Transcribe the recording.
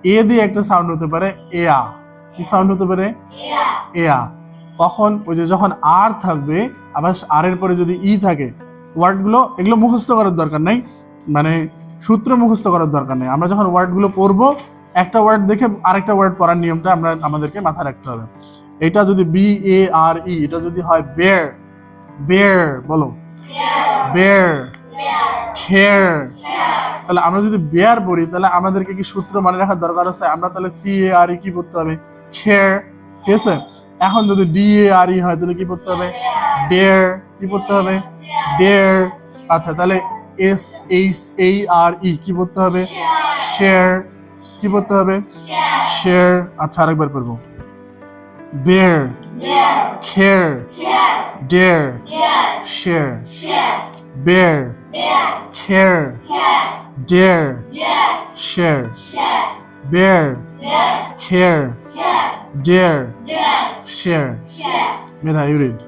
এ দিয়ে একটা সাউন্ড হতে পারে এয়া। কি সাউন্ড হতে পারে? এয়া। কখন? ওই যে যখন আর থাকবে, আবার আর এর পরে যদি ই থাকে, ওয়ার্ডগুলো এগুলো মুখস্থ করার দরকার নাই, মানে সূত্র মুখস্থ করার দরকার নেই। আমরা যখন ওয়ার্ডগুলো পড়বো, একটা ওয়ার্ড দেখে আরেকটা ওয়ার্ড পড়ার নিয়মটা আমাদেরকে মাথায় রাখতে হবে। এটা যদি BARE, এটা যদি হয় বেয়ার, বেয়ার বলো, বেয়ার, খেয়ার, তাহলে আমরা যদি বেয়ার পড়ি তাহলে আমাদেরকে কি সূত্র মনে রাখার দরকার আছে? আমরা তাহলে CARE কি পড়তে হবে? খেয়ার। ঠিক আছে। এখন যদি DARE হয় তাহলে কি পড়তে হবে? ডেয়ার। কি পড়তে হবে? ডেয়ার। আচ্ছা, তাহলে SHARE কি পড়তে হবে? শেয়ার। কি পড়তে হবে? শেয়ার। আচ্ছা, আরেকবার পড়বো। বেয়ার, খেয়ার, ডেয়ার, শেয়ার। বেয়ার, খেয়ার, dare, share, bear, care, dare, share. Medha, you read.